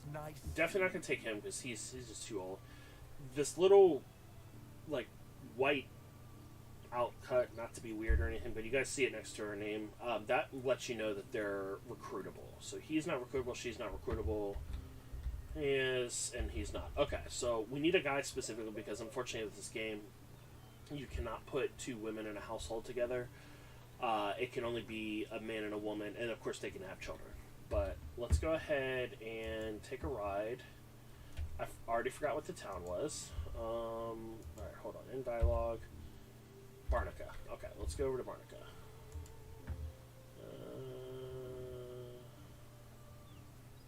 definitely not gonna take him because he's just too old. this little, like, white outcut, not to be weird or anything, but you guys see it next to her name. That lets you know that they're recruitable. So he's not recruitable, she's not recruitable. He is, and he's not. Okay, so we need a guy specifically because unfortunately with this game, you cannot put two women in a household together. It can only be a man and a woman, and of course they can have children. But let's go ahead and take a ride. I already forgot what the town was. Alright, hold on. In dialogue. Barnica. Okay, let's go over to Barnica.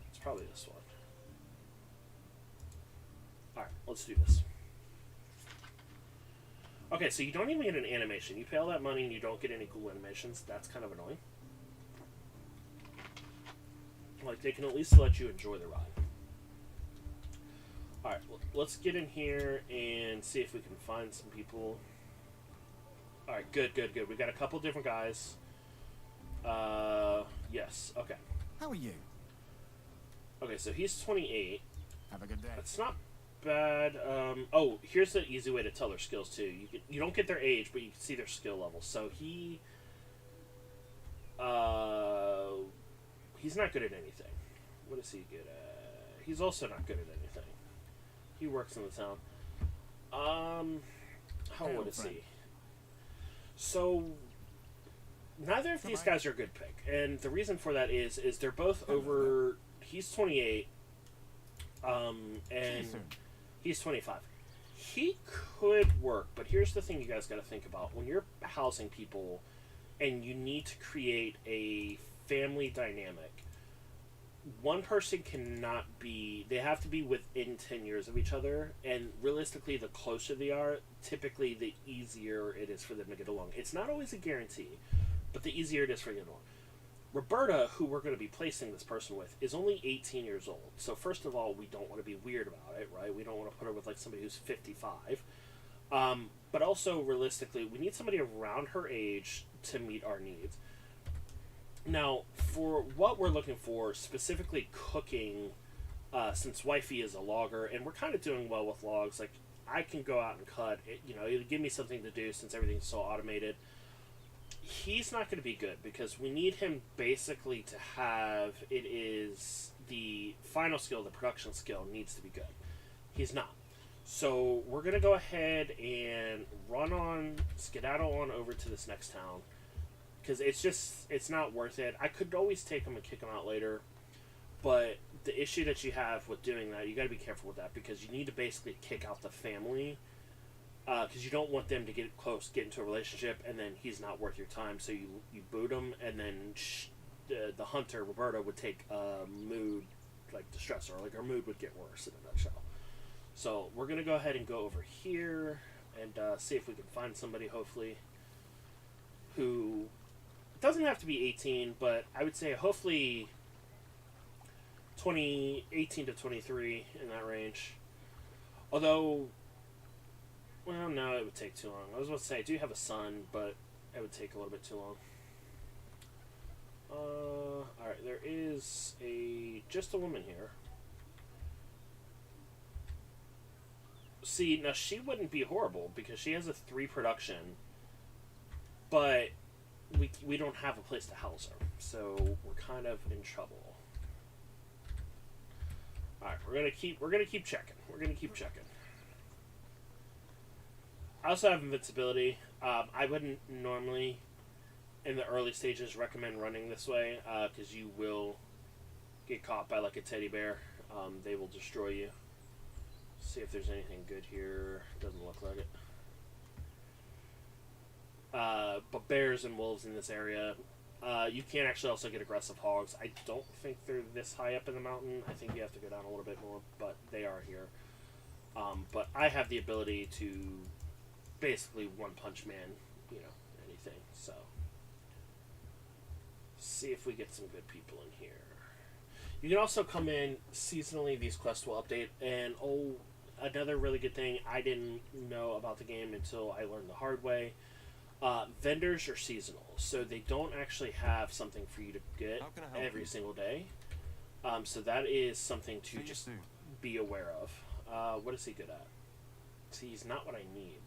It's probably this one. Alright, let's do this. Okay, so you don't even get an animation. You pay all that money and you don't get any cool animations. That's kind of annoying. Like, they can at least let you enjoy the ride. Alright, let's get in here and see if we can find some people. Alright, good. We got a couple different guys. Yes, okay. How are you? Okay, so he's 28. Have a good day. That's not bad. Oh, here's the easy way to tell their skills, too. You don't get their age, but you can see their skill level. So he's not good at anything. What is he good at? He's also not good at anything. He works in the town. How old is he? So, neither of these guys are a good pick. And the reason for that is they're both over... He's 28. And he's 25. He could work, but here's the thing you guys got to think about. When you're housing people and you need to create a family dynamic, one person cannot be... They have to be within 10 years of each other, and realistically, the closer they are, typically the easier it is for them to get along. It's not always a guarantee, but the easier it is for them to get along. Roberta, who we're going to be placing this person with, is only 18 years old. So first of all, we don't want to be weird about it, right? We don't want to put her with like somebody who's 55. But also, realistically, we need somebody around her age to meet our needs. Now, for what we're looking for, specifically cooking, since wifey is a logger, and we're kind of doing well with logs, like, I can go out and cut, it'll give me something to do since everything's so automated. He's not going to be good, because we need him basically to have, it is the final skill, the production skill, needs to be good. He's not. So, we're going to go ahead and skedaddle on over to this next town. Because it's not worth it. I could always take them and kick them out later. But the issue that you have with doing that, you got to be careful with that. Because you need to basically kick out the family. Because you don't want them to get close, get into a relationship, and then he's not worth your time. So you boot him, and then the hunter, Roberta, would take a mood, like, distressor. Like, her mood would get worse in a nutshell. So we're going to go ahead and go over here and see if we can find somebody, hopefully, who... doesn't have to be 18, but I would say hopefully 18 to 23 in that range. Although, well, no, it would take too long. I was about to say, I do have a son, but it would take a little bit too long. Alright, there is just a woman here. See, now she wouldn't be horrible because she has a 3 production, but we don't have a place to house her, so we're kind of in trouble. Alright, we're gonna keep checking. We're gonna keep checking. I also have invincibility. I wouldn't normally, in the early stages, recommend running this way, because you will get caught by like a teddy bear. They will destroy you. See if there's anything good here. Doesn't look like it. But bears and wolves in this area. You can actually also get aggressive hogs. I don't think they're this high up in the mountain. I think you have to go down a little bit more, but they are here. But I have the ability to basically one-punch man, anything. So, see if we get some good people in here. You can also come in seasonally. These quests will update. And, another really good thing I didn't know about the game until I learned the hard way. Vendors are seasonal, so they don't actually have something for you to get every single day. So that is something to just be aware of. What is he good at? See, he's not what I need.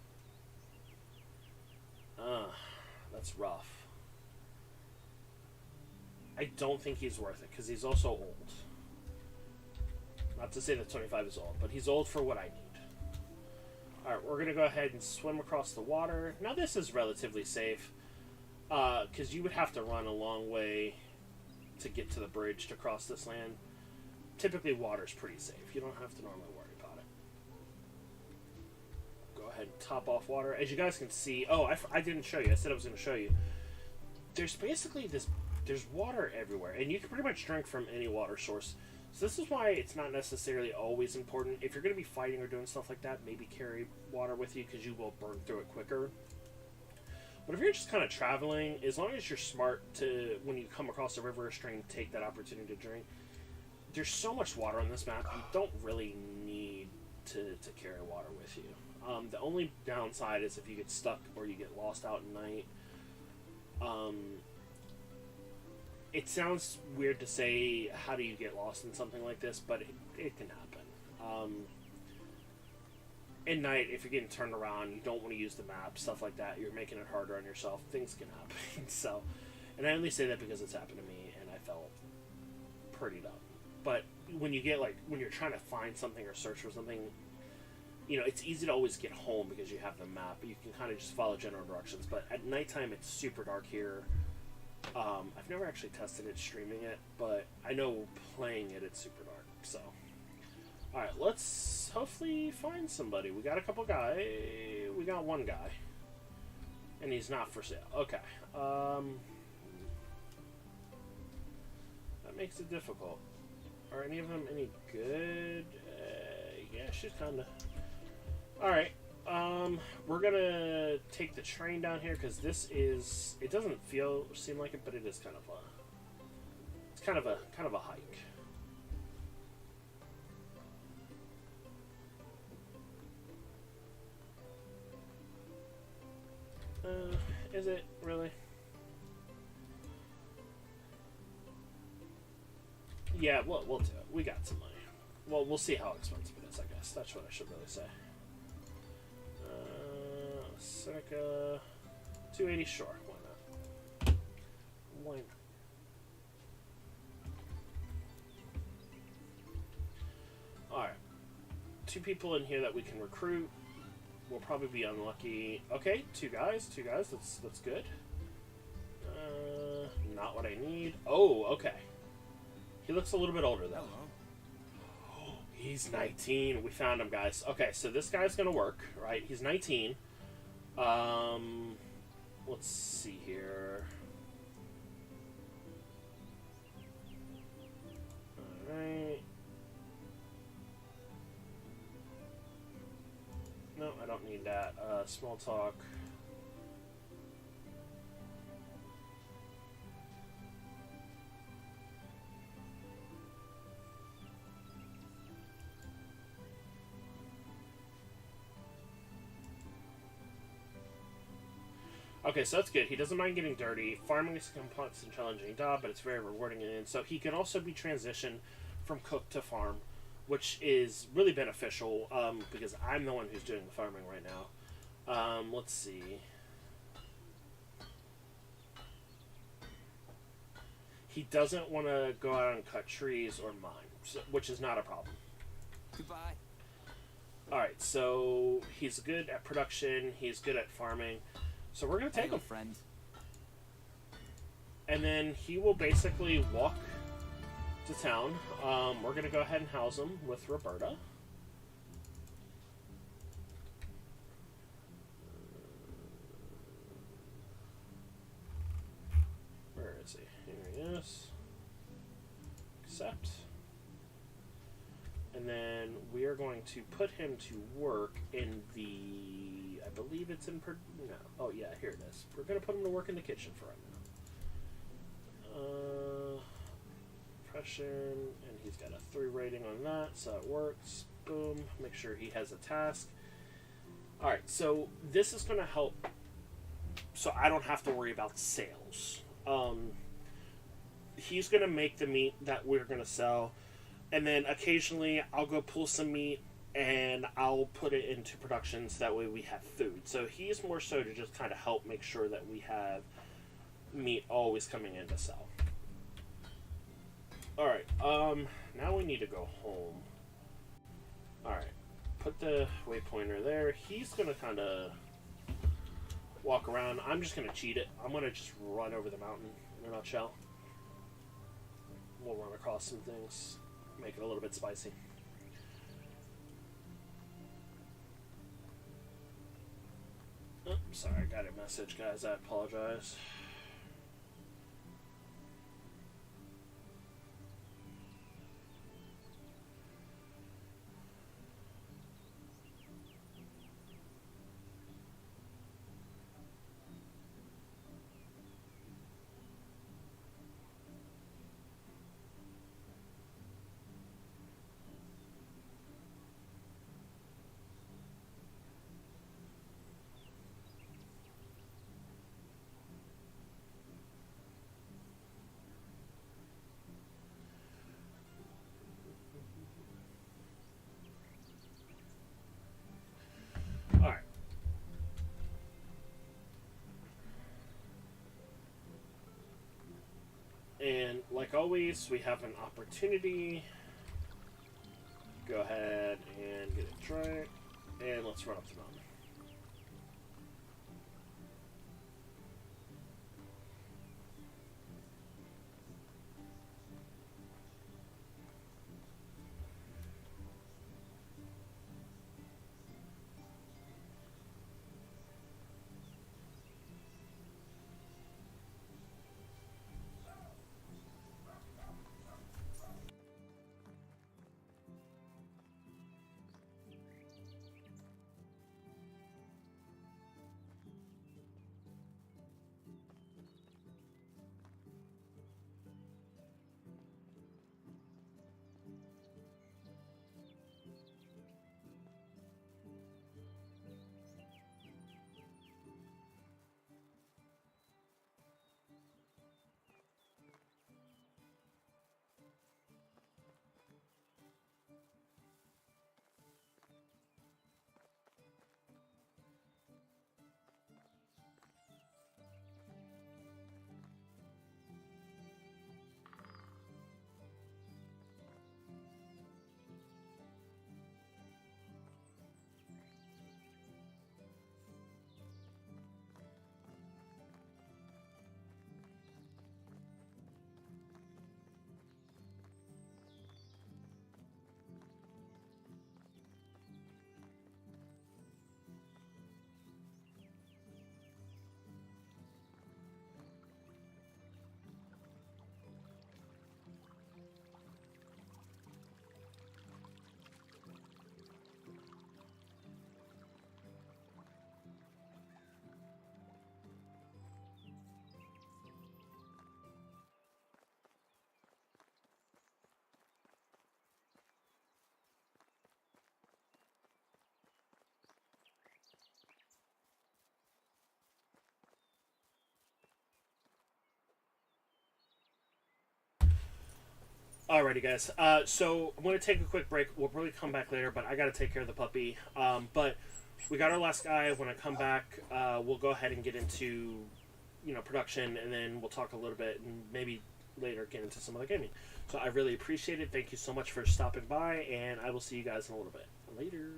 That's rough. I don't think he's worth it, because he's also old. Not to say that 25 is old, but he's old for what I need. Alright, we're going to go ahead and swim across the water. Now this is relatively safe, because you would have to run a long way to get to the bridge to cross this land. Typically, water's pretty safe. You don't have to normally worry about it. Go ahead and top off water. As you guys can see... Oh, I didn't show you. I said I was going to show you. There's basically this... There's water everywhere, and you can pretty much drink from any water source. So this is why it's not necessarily always important. If you're going to be fighting or doing stuff like that, maybe carry water with you, because you will burn through it quicker. But if you're just kind of traveling, as long as you're smart to, when you come across a river or stream, take that opportunity to drink. There's so much water on this map, you don't really need to carry water with you. The only downside is if you get stuck or you get lost out at night. It sounds weird to say, how do you get lost in something like this, but it can happen. At night, if you're getting turned around, you don't want to use the map, stuff like that, you're making it harder on yourself, things can happen. So, and I only say that because it's happened to me, and I felt pretty dumb. But when you get, like, when you're trying to find something or search for something, you know, it's easy to always get home because you have the map. You can kind of just follow general directions. But at nighttime, it's super dark here. I've never actually tested it streaming it, but I know playing it, it's super dark. So, alright, let's hopefully find somebody. We got a couple guys. We got one guy. And he's not for sale. Okay. That makes it difficult. Are any of them any good? Yeah, she's kind of... Alright, we're gonna take the train down here, because this is... It doesn't seem like it, but it is kind of a... It's kind of a hike. Is it really? Yeah, we'll do it. We got some money. Well, we'll see how expensive it is, I guess. That's what I should really say. Seneca... 280, sure. Why not? Why not? Alright. 2 people in here that we can recruit. We'll probably be unlucky. Okay, 2 guys. 2 guys. That's good. Not what I need. Oh, okay. He looks a little bit older, though. Oh, he's 19. We found him, guys. Okay, so this guy's gonna work, right? He's 19. Let's see here. Alright. No, I don't need that. Small talk. Okay, so that's good. He doesn't mind getting dirty. Farming is a complex and challenging job, but it's very rewarding. And so he can also be transitioned from cook to farm, which is really beneficial, because I'm the one who's doing the farming right now. Let's see. He doesn't want to go out and cut trees or mine, which is not a problem. Goodbye. Alright, so he's good at production. He's good at farming. So we're going to take him. Friend. And then he will basically walk to town. We're going to go ahead and house him with Roberta. Where is he? Here he is. Accept. And then we are going to put him to work in the... I believe it's in... No. Oh, yeah, here it is. We're going to put him to work in the kitchen for right now. Impression, and he's got a 3 rating on that, so it works. Boom. Make sure he has a task. Alright, so this is going to help so I don't have to worry about sales. He's going to make the meat that we're going to sell, and then occasionally I'll go pull some meat and I'll put it into production so that way we have food. So he's more so to just kind of help make sure that we have meat always coming in to sell. Alright, now we need to go home. Alright, put the waypointer there. He's gonna kind of walk around. I'm just gonna cheat it. I'm gonna just run over the mountain in a nutshell. We'll run across some things, make it a little bit spicy. Oh, sorry, I got a message, guys. I apologize. Alright. And like always, we have an opportunity. Go ahead and get it dry. And let's run up the mountain. Alrighty, guys. So I'm going to take a quick break. We'll probably come back later, but I got to take care of the puppy. But we got our last guy. When I come back, we'll go ahead and get into, production, and then we'll talk a little bit, and maybe later get into some other gaming. So I really appreciate it. Thank you so much for stopping by, and I will see you guys in a little bit. Later.